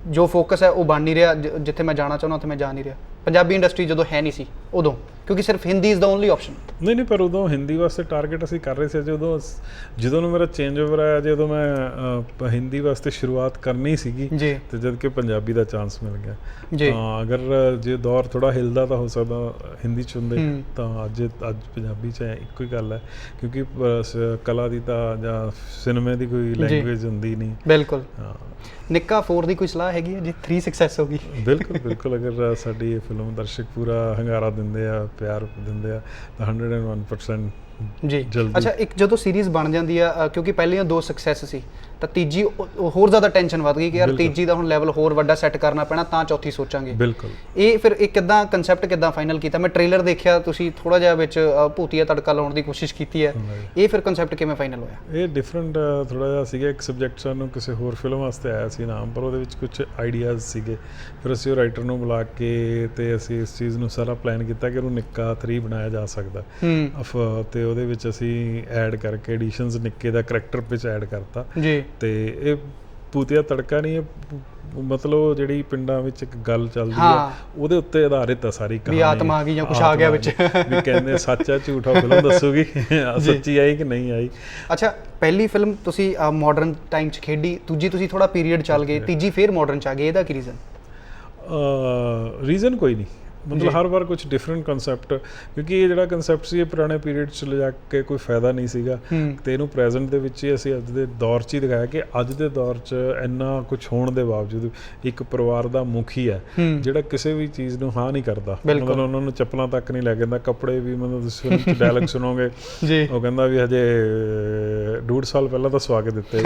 ਜੋ ਫੋਕਸ ਹੈ ਉਹ ਬਣ ਨਹੀਂ ਰਿਹਾ, ਜਿੱਥੇ ਮੈਂ ਜਾਣਾ ਚਾਹੁੰਦਾ ਉੱਥੇ ਮੈਂ ਜਾ ਨਹੀਂ ਰਿਹਾ? ਪੰਜਾਬੀ ਇੰਡਸਟਰੀ ਜਦੋਂ ਹੈ ਨਹੀਂ ਸੀ ਉਦੋਂ, ਕਿਉਂਕਿ ਸਿਰਫ Hindi is the only option. ਨਹੀਂ ਪਰ ਉਦੋਂ ਹਿੰਦੀ ਵਾਸਤੇ ਟਾਰਗੇਟ ਅਸੀਂ ਕਰ ਰਹੇ ਸੀ। ਜਦੋਂ ਮੇਰਾ ਚੇਂਜ ਓਵਰ ਆਇਆ, ਜਦੋਂ ਮੈਂ ਹਿੰਦੀ ਵਾਸਤੇ ਸ਼ੁਰੂਆਤ ਕਰਨੀ ਸੀਗੀ ਤੇ ਜਦ ਕਿ ਪੰਜਾਬੀ ਦਾ ਚਾਂਸ ਮਿਲ ਗਿਆ, ਤਾਂ ਅਗਰ ਜੇ ਦੌਰ ਥੋੜਾ ਹਿਲਦਾ ਤਾਂ ਹੋ ਸਕਦਾ ਹਿੰਦੀ 'ਚ ਹੁੰਦੇ, ਤਾਂ ਅੱਜ ਪੰਜਾਬੀ 'ਚ ਇੱਕੋ ਹੀ ਗੱਲ ਹੈ, ਕਿਉਂਕਿ ਕਲਾ ਦੀ ਤਾਂ ਜਾਂ ਸਿਨੇਮੇ ਦੀ ਕੋਈ ਲੈਂਗੁਏਜ ਹੁੰਦੀ ਨਹੀਂ। ਬਿਲਕੁਲ। ਨਿੱਕਾ 4 ਦੀ ਕੋਈ ਸਲਾਹ ਹੈਗੀ ਹੈ ਜੀ 3 ਸਕਸੈਸ ਹੋ ਗਈ? ਬਿਲਕੁਲ ਅਗਰ ਸਾਡੀ ਫਿਲਮ ਦਰਸ਼ਕ ਪੂਰਾ ਹੰਗਾਰਾ ਦਿੰਦੇ ਆ, ਪਿਆਰ ਦਿੰਦੇ ਆ, ਤਾਂ 101% ਜੀ। ਅੱਛਾ, ਇੱਕ ਜਦੋਂ ਸੀਰੀਜ਼ ਬਣ ਜਾਂਦੀ ਆ, ਕਿਉਂਕਿ ਪਹਿਲੀਆਂ 2 ਸਕਸੈਸ ਸੀ, ਤਾਂ ਤੀਜੀ ਹੋਰ ਜ਼ਿਆਦਾ ਟੈਨਸ਼ਨ ਵੱਧ ਗਈ ਕਿ ਯਾਰ ਤੀਜੀ ਦਾ ਹੁਣ ਲੈਵਲ ਹੋਰ ਵੱਡਾ ਸੈੱਟ ਕਰਨਾ ਪੈਣਾ, ਤਾਂ ਚੌਥੀ ਸੋਚਾਂਗੇ। ਬਿਲਕੁਲ। ਇਹ ਫਿਰ ਇਹ ਕਿੱਦਾਂ ਕਨਸੈਪਟ ਕਿੱਦਾਂ ਫਾਈਨਲ ਕੀਤਾ? ਮੈਂ ਟ੍ਰੇਲਰ ਦੇਖਿਆ, ਤੁਸੀਂ ਥੋੜਾ ਜਿਹਾ ਵਿੱਚ ਭੂਤੀਆ ਤੜਕਾ ਲਾਉਣ ਦੀ ਕੋਸ਼ਿਸ਼ ਕੀਤੀ ਹੈ, ਇਹ ਫਿਰ ਕਨਸੈਪਟ ਕਿਵੇਂ ਫਾਈਨਲ ਹੋਇਆ? ਇਹ ਡਿਫਰੈਂਟ ਥੋੜਾ ਜਿਹਾ ਸੀਗਾ। ਇੱਕ ਸਬਜੈਕਟ ਸਾਨੂੰ ਕਿਸੇ ਹੋਰ ਫਿਲਮ ਵਾਸਤੇ ਆਇਆ ਸੀ ਨਾਮ, ਪਰ ਉਹਦੇ ਵਿੱਚ ਕੁਝ ਆਈਡੀਆਜ਼ ਸੀਗੇ। ਫਿਰ ਅਸੀਂ ਉਹ ਰਾਈਟਰ ਨੂੰ ਬੁਲਾ ਕੇ ਤੇ ਅਸੀਂ ਇਸ ਚੀਜ਼ ਨੂੰ ਸਾਰਾ ਪਲਾਨ ਕੀਤਾ ਕਿ ਉਹਨੂੰ ਨਿੱਕਾ 3 ਬਣਾਇਆ ਜਾ ਸਕਦਾ, ਤੇ ਉਹਦੇ ਵਿੱਚ ਅਸੀਂ ਐਡ ਕਰਕੇ ਐਡੀਸ਼ਨਸ ਨਿੱਕੇ ਦਾ ਕਰੈਕਟਰ ਵਿੱਚ ਐਡ ਕਰਤਾ ਜੀ। ਤੇ ਇਹ ਭੂਤੀਆ ਤੜਕਾ ਨਹੀਂ, ਇਹ ਮਤਲਬ ਜਿਹੜੀ ਪਿੰਡਾਂ ਵਿੱਚ ਇੱਕ ਗੱਲ ਚੱਲਦੀ ਹੈ ਉਹਦੇ ਉੱਤੇ ਆਧਾਰਿਤ ਆ ਸਾਰੀ ਕਹਾਣੀ। ਵੀ ਆਤਮਾ ਆ ਗਈ ਜਾਂ ਕੁਛ ਆ ਗਿਆ ਵਿੱਚ, ਵੀ ਕਹਿੰਦੇ ਸੱਚ ਆ ਝੂਠਾ ਫਿਲਮ ਦੱਸੂਗੀ ਸੱਚੀ ਆਈ ਕਿ ਨਹੀਂ ਆਈ। ਅੱਛਾ, ਪਹਿਲੀ ਫਿਲਮ ਤੁਸੀਂ ਮਾਡਰਨ ਟਾਈਮ 'ਚ ਖੇਡੀ, ਦੂਜੀ ਤੁਸੀਂ ਥੋੜਾ ਪੀਰੀਅਡ ਚੱਲ ਗਏ, ਤੀਜੀ ਫੇਰ ਮਾਡਰਨ 'ਚ ਆ ਗਏ, ਇਹਦਾ ਕੀ ਰੀਜ਼ਨ? ਰੀਜ਼ਨ ਕੋਈ ਨਹੀਂ, ਮਤਲਬ ਹਰ ਵਾਰ ਕੁਝ ਡਿਫਰੈਂਟ ਕਨਸੈਪਟ, ਕਿਉਂਕਿ ਇਹ ਜਿਹੜਾ ਕਨਸੈਪਟ ਸੀ ਇਹ ਪੁਰਾਣੇ ਪੀਰੀਅਡ 'ਚ ਲਿਜਾ ਕੇ ਕੋਈ ਫਾਇਦਾ ਨਹੀਂ ਸੀਗਾ, ਤੇ ਇਹਨੂੰ ਪ੍ਰੈਜ਼ੈਂਟ ਦੇ ਵਿੱਚ ਹੀ ਅਸੀਂ ਅੱਜ ਦੇ ਦੌਰ 'ਚ ਹੀ ਦਿਖਾਇਆ ਕਿ ਅੱਜ ਦੇ ਦੌਰ 'ਚ ਇੰਨਾ ਕੁਝ ਹੋਣ ਦੇ ਬਾਵਜੂਦ ਇੱਕ ਪਰਿਵਾਰ ਦਾ ਮੁਖੀ ਹੈ ਜਿਹੜਾ ਕਿਸੇ ਵੀ ਚੀਜ਼ ਨੂੰ ਹਾਂ ਨਹੀਂ ਕਰਦਾ। ਮਤਲਬ ਉਹਨਾਂ ਨੂੰ ਚੱਪਲਾਂ ਤੱਕ ਨਹੀਂ ਲੈ ਕੇ ਜਾਂਦਾ, ਕੱਪੜੇ ਵੀ, ਮਤਲਬ ਤੁਸੀਂ ਫਿਲਮ 'ਚ ਡਾਇਲੌਗ ਸੁਣੋਗੇ ਉਹ ਕਹਿੰਦਾ ਵੀ ਹਜੇ 2.5 ਸਾਲ ਪਹਿਲਾਂ ਤਾਂ ਸਵਾ ਕੇ ਦਿੱਤੇ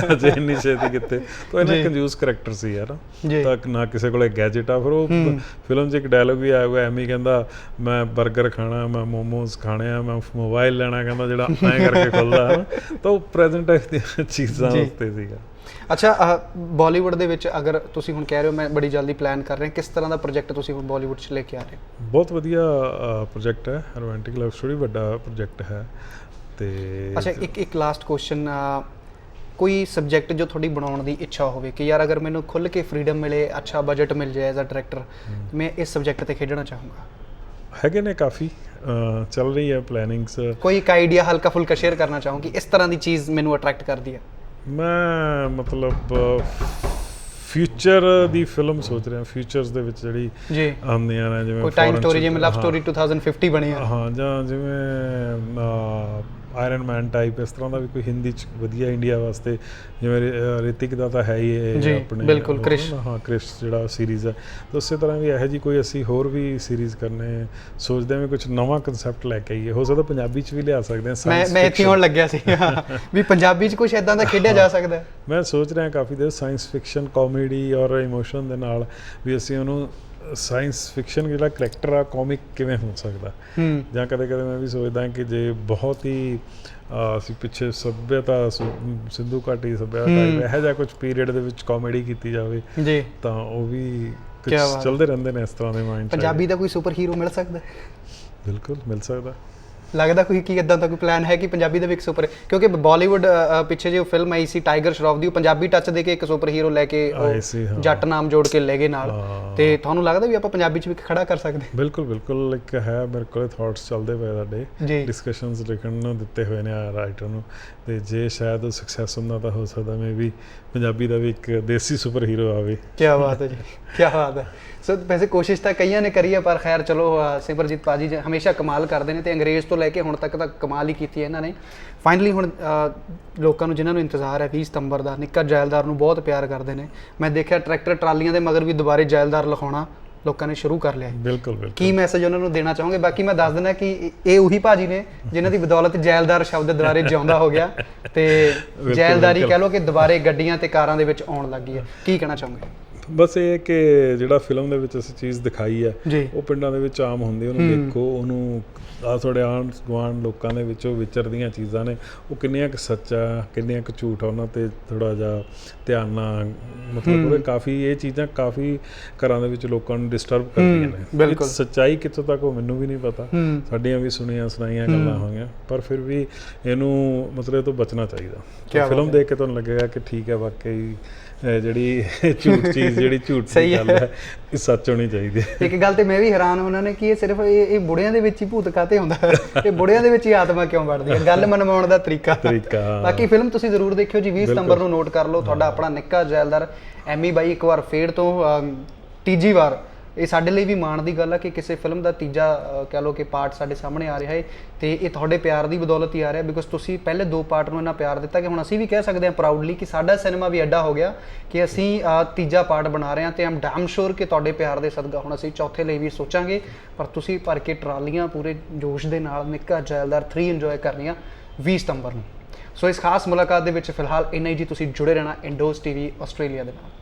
ਹਜੇ ਇੰਨੀ ਛੇਤੀ ਕਿਤੇ। ਤਾਂ ਇਹਨਾਂ ਕੰਜੂਸ ਕਰੈਕਟਰ ਸੀ ਯਾਰ, ਤਾਂ ਨਾ ਕਿਸੇ ਕੋਲੇ ਗੈਜਟ ਆ। ਫਿਰ ਉਹ ਫਿਲਮ 'ਚ ਡਾਇਲੌਗ ਵੀ ਆਇਆ ਹੋਇਆ, ਐਵੇਂ ਕਹਿੰਦਾ ਮੈਂ 버ਗਰ ਖਾਣਾ, ਮੈਂ ਮੋਮੋਸ ਖਾਣੇ ਆ, ਮੈਂ ਮੋਬਾਈਲ ਲੈਣਾ, ਕਹਿੰਦਾ ਜਿਹੜਾ ਐਂ ਕਰਕੇ ਖੁੱਲਦਾ ਹੈ ਨਾ, ਤਾਂ ਉਹ ਪ੍ਰੈਜ਼ੈਂਟ ਟਾਈਮ ਦੀਆਂ ਚੀਜ਼ਾਂ ਉੱਤੇ ਸੀਗਾ। ਅੱਛਾ, ਬਾਲੀਵੁੱਡ ਦੇ ਵਿੱਚ ਅਗਰ ਤੁਸੀਂ ਹੁਣ ਕਹਿ ਰਹੇ ਹੋ ਮੈਂ ਬੜੀ ਜਲਦੀ ਪਲਾਨ ਕਰ ਰਿਹਾ, ਕਿਸ ਤਰ੍ਹਾਂ ਦਾ ਪ੍ਰੋਜੈਕਟ ਤੁਸੀਂ ਹੁਣ ਬਾਲੀਵੁੱਡ 'ਚ ਲੈ ਕੇ ਆ ਰਹੇ ਹੋ? ਬਹੁਤ ਵਧੀਆ ਪ੍ਰੋਜੈਕਟ ਹੈ, ਰੋਮਾਂਟਿਕ ਲਵ ਸਟੋਰੀ, ਵੱਡਾ ਪ੍ਰੋਜੈਕਟ ਹੈ। ਤੇ ਅੱਛਾ, ਇੱਕ ਲਾਸਟ ਕੁਐਸਚਨ, ਕੋਈ ਸਬਜੈਕਟ ਜੋ ਤੁਹਾਡੀ ਬਣਾਉਣ ਦੀ ਇੱਛਾ ਹੋਵੇ ਕਿ ਯਾਰ ਅਗਰ ਮੈਨੂੰ ਖੁੱਲ੍ਹ ਕੇ ਫਰੀडम ਮਿਲੇ, ਅੱਛਾ ਬਜਟ ਮਿਲ ਜਾਏ ਐਜ਼ ਅ ਡਾਇਰੈਕਟਰ, ਮੈਂ ਇਸ ਸਬਜੈਕਟ ਤੇ ਖੇਡਣਾ ਚਾਹੂੰਗਾ? ਹੈਗੇ ਨੇ ਕਾਫੀ, ਚੱਲ ਰਹੀ ਹੈ ਪਲੈਨਿੰਗਸ। ਕੋਈ ਇੱਕ ਆਈਡੀਆ ਹਲਕਾ ਫੁਲਕਾ ਸ਼ੇਅਰ ਕਰਨਾ ਚਾਹੂੰ ਕਿ ਇਸ ਤਰ੍ਹਾਂ ਦੀ ਚੀਜ਼ ਮੈਨੂੰ ਅਟਰੈਕਟ ਕਰਦੀ ਹੈ? ਮੈਂ ਮਤਲਬ ਫਿਊਚਰ ਦੀ ਫਿਲਮ ਸੋਚ ਰਿਹਾ, ਫਿਊਚਰਸ ਦੇ ਵਿੱਚ ਜਿਹੜੀ ਆਉਂਦੀਆਂ ਨੇ, ਜਿਵੇਂ ਕੋਈ ਟਾਈਮ ਸਟੋਰੀ, ਜਿਵੇਂ ਲਵ ਸਟੋਰੀ 2050 ਬਣੀ ਹੈ, ਹਾਂ, ਜਾਂ ਜਿਵੇਂ ਆਇਰਨ ਮੈਨ ਟਾਈਪ, ਇਸ ਤਰ੍ਹਾਂ ਦਾ ਵੀ ਕੋਈ ਹਿੰਦੀ 'ਚ ਵਧੀਆ ਇੰਡੀਆ ਵਾਸਤੇ, ਜਿਵੇਂ ਰਿਤਿਕ ਦਾ ਤਾਂ ਹੈ ਹੀ ਇਹ ਆਪਣੇ, ਬਿਲਕੁਲ, ਕ੍ਰਿਸ਼, ਹਾਂ ਕ੍ਰਿਸ਼ ਜਿਹੜਾ ਸੀਰੀਜ਼ ਹੈ, ਤਾਂ ਉਸੇ ਤਰ੍ਹਾਂ ਵੀ ਇਹੋ ਜਿਹੀ ਕੋਈ ਅਸੀਂ ਹੋਰ ਵੀ ਸੀਰੀਜ਼ ਕਰਨੇ ਸੋਚਦੇ ਹਾਂ, ਵੀ ਕੁਝ ਨਵਾਂ ਕਨਸੈਪਟ ਲੈ ਕੇ ਆਈਏ। ਹੋ ਸਕਦਾ ਪੰਜਾਬੀ 'ਚ ਵੀ ਲਿਆ ਸਕਦੇ ਹਾਂ। ਮੈਂ ਇੱਥੇ ਆਉਣ ਲੱਗਿਆ ਸੀ ਵੀ ਪੰਜਾਬੀ 'ਚ ਕੁਝ ਇੱਦਾਂ ਦਾ ਖੇਡਿਆ ਜਾ ਸਕਦਾ। ਮੈਂ ਸੋਚ ਰਿਹਾ ਕਾਫੀ ਦੇਰ ਸਾਇੰਸ ਫਿਕਸ਼ਨ, ਕਾਮੇਡੀ ਔਰ ਇਮੋਸ਼ਨ ਦੇ ਨਾਲ ਵੀ ਅਸੀਂ ਉਹਨੂੰ ਸਾਇੰਸ ਫਿਕਸ਼ਨ ਜਿਹੜਾ ਕਰੈਕਟਰ ਆ ਕਾਮਿਕ ਕਿਵੇਂ ਹੋ ਸਕਦਾ, ਜਾਂ ਕਦੇ ਕਦੇ ਮੈਂ ਵੀ ਸੋਚਦਾ ਕਿ ਜੇ ਬਹੁਤ ਹੀ ਅਸੀਂ ਪਿੱਛੇ ਸੱਭਿਅਤਾ, ਸਿੰਧੂ ਘਾਟੀ ਸੱਭਿਅਤਾ ਟਾਈਪ ਇਹੋ ਜਿਹਾ ਕੁਝ ਪੀਰੀਅਡ ਦੇ ਵਿੱਚ ਕਾਮੇਡੀ ਕੀਤੀ ਜਾਵੇ ਜੀ, ਤਾਂ ਉਹ ਵੀ ਕੁਝ ਚੱਲਦੇ ਰਹਿੰਦੇ ਨੇ ਇਸ ਤਰ੍ਹਾਂ ਦੇ ਮਾਈਂਡ 'ਚ। ਪੰਜਾਬੀ ਦਾ ਕੋਈ ਸੁਪਰ ਹੀਰੋ ਮਿਲ ਸਕਦਾ? ਬਿਲਕੁਲ ਮਿਲ ਸਕਦਾ। ਲੱਗਦਾ ਕੋਈ ਕੀ ਇਦਾਂ ਦਾ ਕੋਈ ਪਲਾਨ ਹੈ ਕਿ ਪੰਜਾਬੀ ਦੇ ਵੀ ਇੱਕ ਸੁਪਰ, ਕਿਉਂਕਿ ਬਾਲੀਵੁੱਡ ਪਿੱਛੇ ਜੇ ਫਿਲਮ ਆਈ ਸੀ ਟਾਈਗਰ ਸ਼ਰੋਫ ਦੀ, ਉਹ ਪੰਜਾਬੀ ਟੱਚ ਦੇ ਕੇ ਇੱਕ ਸੁਪਰ ਹੀਰੋ ਲੈ ਕੇ ਜੱਟ ਨਾਮ ਜੋੜ ਕੇ ਲੈ ਗਏ ਨਾਲ, ਤੇ ਤੁਹਾਨੂੰ ਲੱਗਦਾ ਵੀ ਆਪਾਂ ਪੰਜਾਬੀ 'ਚ ਵੀ ਖੜਾ ਕਰ ਸਕਦੇ? ਬਿਲਕੁਲ, ਇੱਕ ਹੈ ਮੇਰੇ ਕੋਲ ਥਾਟਸ ਚੱਲਦੇ ਪਏ ਸਾਡੇ, ਡਿਸਕਸ਼ਨਸ ਲਿਖਣ ਨੂੰ ਦਿੱਤੇ ਹੋਏ ਨੇ ਰਾਈਟਰ ਨੂੰ, ਤੇ ਜੇ ਸ਼ਾਇਦ ਉਹ ਸਕਸੈਸ ਹੁੰਦਾ ਤਾਂ ਹੋ ਸਕਦਾ ਮੈਂ ਵੀ ਪੰਜਾਬੀ ਦਾ ਵੀ ਇੱਕ ਦੇਸੀ ਸੁਪਰ ਹੀਰੋ ਆਵੇ। ਕੀ ਬਾਤ ਹੈ ਜੀ, ਕੀ ਬਾਤ ਹੈ। ਸੋ ਵੈਸੇ ਕੋਸ਼ਿਸ਼ ਤਾਂ ਕਈਆਂ ਨੇ ਕਰੀ ਹੈ, ਪਰ ਖੈਰ ਚਲੋ ਸਿਮਰਜੀਤ ਭਾਜੀ ਹਮੇਸ਼ਾ ਕਮਾਲ ਕਰਦੇ ਨੇ, ਤੇ ਅੰਗਰੇਜ਼ ਤੋਂ ਲੈ ਕੇ ਹੁਣ ਤੱਕ ਤਾਂ ਕਮਾਲ ਹੀ ਕੀਤੀ ਹੈ ਇਹਨਾਂ ਨੇ। ਫਾਈਨਲੀ ਹੁਣ ਲੋਕਾਂ ਨੂੰ ਜਿਨ੍ਹਾਂ ਨੂੰ ਇੰਤਜ਼ਾਰ ਹੈ 20 ਸਤੰਬਰ ਦਾ, ਨਿੱਕਾ ਜੈਲਦਾਰ ਨੂੰ ਬਹੁਤ ਪਿਆਰ ਕਰਦੇ ਨੇ। ਮੈਂ ਦੇਖਿਆ ਟਰੈਕਟਰ ਟਰਾਲੀਆਂ ਦੇ ਮਗਰ ਵੀ ਦੁਬਾਰੇ ਜੈਲਦਾਰ ਲਿਖਾਉਣਾ ਲੋਕਾਂ ਨੇ ਸ਼ੁਰੂ ਕਰ ਲਿਆ। ਬਿਲਕੁਲ। ਕੀ ਮੈਸੇਜ ਉਹਨਾਂ ਨੂੰ ਦੇਣਾ ਚਾਹੋਗੇ? ਬਾਕੀ ਮੈਂ ਦੱਸ ਦਿੰਦਾ ਕਿ ਇਹ ਉਹੀ ਭਾਜੀ ਨੇ ਜਿਨ੍ਹਾਂ ਦੀ ਬਦੌਲਤ ਜੈਲਦਾਰ ਸ਼ਬਦ ਦੁਬਾਰੇ ਜਿਉਂਦਾ ਹੋ ਗਿਆ, ਤੇ ਜੈਲਦਾਰੀ ਕਹਿ ਲਓ ਕਿ ਦੁਬਾਰੇ ਗੱਡੀਆਂ ਤੇ ਕਾਰਾਂ ਦੇ ਵਿੱਚ ਆਉਣ ਲੱਗ ਗਈ ਹੈ। ਕੀ ਕਹਿਣਾ ਚਾਹੋਗੇ? ਬਸ ਇਹ ਕਿ ਜਿਹੜਾ ਫਿਲਮ ਦੇ ਵਿੱਚ ਅਸੀਂ ਚੀਜ਼ ਦਿਖਾਈ ਹੈ ਉਹ ਪਿੰਡਾਂ ਦੇ ਵਿੱਚ ਆਮ ਹੁੰਦੀ, ਉਹਨੂੰ ਦੇਖੋ, ਉਹਨੂੰ ਤੁਹਾਡੇ ਆਂਢ ਗੁਆਂਢ ਲੋਕਾਂ ਦੇ ਵਿੱਚ ਉਹ ਵਿਚਰਦੀਆਂ ਚੀਜ਼ਾਂ ਨੇ, ਉਹ ਕਿੰਨੀਆਂ ਕੁ ਸੱਚਾ ਕਿੰਨੀਆਂ ਕੁ ਝੂਠ ਆ, ਉਹਨਾਂ 'ਤੇ ਥੋੜ੍ਹਾ ਜਿਹਾ ਧਿਆਨ ਨਾਲ ਮਤਲਬ ਉਹਦੇ ਕਾਫੀ ਇਹ ਚੀਜ਼ਾਂ ਕਾਫੀ ਘਰਾਂ ਦੇ ਵਿੱਚ ਲੋਕਾਂ ਨੂੰ ਡਿਸਟਰਬ ਕਰਦੀਆਂ ਨੇ। ਸੱਚਾਈ ਕਿੱਥੋਂ ਤੱਕ ਉਹ ਮੈਨੂੰ ਵੀ ਨਹੀਂ ਪਤਾ, ਸਾਡੀਆਂ ਵੀ ਸੁਣੀਆਂ ਸੁਣਾਈਆਂ ਗੱਲਾਂ ਹੋਈਆਂ, ਪਰ ਫਿਰ ਵੀ ਇਹਨੂੰ ਮਤਲਬ ਇਹ ਤੋਂ ਬਚਣਾ ਚਾਹੀਦਾ। ਫਿਲਮ ਦੇਖ ਕੇ ਤੁਹਾਨੂੰ ਲੱਗੇਗਾ ਕਿ ਠੀਕ ਹੈ, ਵਾਕਈ ਜਿਹੜੀ ਝੂਠ ਚੀਜ਼ ਜਿਹੜੀ ਝੂਠ ਦੀ ਗੱਲ ਹੈ ਇਹ ਸੱਚ ਹੋਣੀ ਚਾਹੀਦੀ ਹੈ। ਇੱਕ ਗੱਲ ਤੇ ਮੈਂ ਵੀ ਹੈਰਾਨ ਉਹਨਾਂ ਨੇ ਕਿ ਇਹ ਸਿਰਫ ਇਹ ਬੁੜਿਆਂ ਦੇ ਵਿੱਚ ਹੀ ਭੂਤ ਕਾਤੇ ਹੁੰਦਾ, ਇਹ ਬੁੜਿਆਂ ਦੇ ਵਿੱਚ ਹੀ ਆਤਮਾ ਕਿਉਂ ਵੜਦੀ ਹੈ, ਗੱਲ ਮਨਵਾਉਣ ਦਾ ਤਰੀਕਾ। ਬਾਕੀ ਫਿਲਮ ਤੁਸੀਂ ਜ਼ਰੂਰ ਦੇਖਿਓ ਜੀ, 20 ਸਤੰਬਰ ਨੂੰ ਨੋਟ ਕਰ ਲਓ। ਤੁਹਾਡਾ ਆਪਣਾ ਨਿੱਕਾ ਜੈਲਦਾਰ ਐਮੀ ਬਾਈ ਇੱਕ ਵਾਰ ਫੇਰ ਤੋਂ ਤੀਜੀ ਵਾਰ, ਇਹ ਸਾਡੇ ਲਈ ਵੀ ਮਾਣ ਦੀ ਗੱਲ ਹੈ ਕਿ ਕਿਸੇ ਫਿਲਮ ਦਾ ਤੀਜਾ ਕਹਿ ਲਓ ਕਿ ਪਾਰਟ ਸਾਡੇ ਸਾਹਮਣੇ ਆ ਰਿਹਾ ਹੈ, ਅਤੇ ਇਹ ਤੁਹਾਡੇ ਪਿਆਰ ਦੀ ਬਦੌਲਤ ਹੀ ਆ ਰਿਹਾ, ਬਿਕੋਜ਼ ਤੁਸੀਂ ਪਹਿਲੇ 2 ਪਾਰਟ ਨੂੰ ਇੰਨਾ ਪਿਆਰ ਦਿੱਤਾ ਕਿ ਹੁਣ ਅਸੀਂ ਵੀ ਕਹਿ ਸਕਦੇ ਹਾਂ ਪ੍ਰਾਊਡਲੀ ਕਿ ਸਾਡਾ ਸਿਨੇਮਾ ਵੀ ਐਡਾ ਹੋ ਗਿਆ ਕਿ ਅਸੀਂ ਤੀਜਾ ਪਾਰਟ ਬਣਾ ਰਹੇ ਹਾਂ, ਅਤੇ ਆਮ ਡੈਮ ਸ਼ੋਰ ਕਿ ਤੁਹਾਡੇ ਪਿਆਰ ਦੇ ਸਦਕਾ ਹੁਣ ਅਸੀਂ ਚੌਥੇ ਲਈ ਵੀ ਸੋਚਾਂਗੇ। ਪਰ ਤੁਸੀਂ ਭਰ ਕੇ ਟਰਾਲੀਆਂ ਪੂਰੇ ਜੋਸ਼ ਦੇ ਨਾਲ ਨਿੱਕਾ ਜੈਲਦਾਰ 3 ਇੰਜੋਏ ਕਰਨੀਆਂ 20 ਸਤੰਬਰ ਨੂੰ। ਸੋ ਇਸ ਖਾਸ ਮੁਲਾਕਾਤ ਦੇ ਵਿੱਚ ਫਿਲਹਾਲ ਇੰਨਾ ਹੀ ਜੀ। ਤੁਸੀਂ ਜੁੜੇ ਰਹਿਣਾ ਇੰਡੋਜ਼ TV ਆਸਟ੍ਰੇਲੀਆ ਦੇ ਨਾਲ।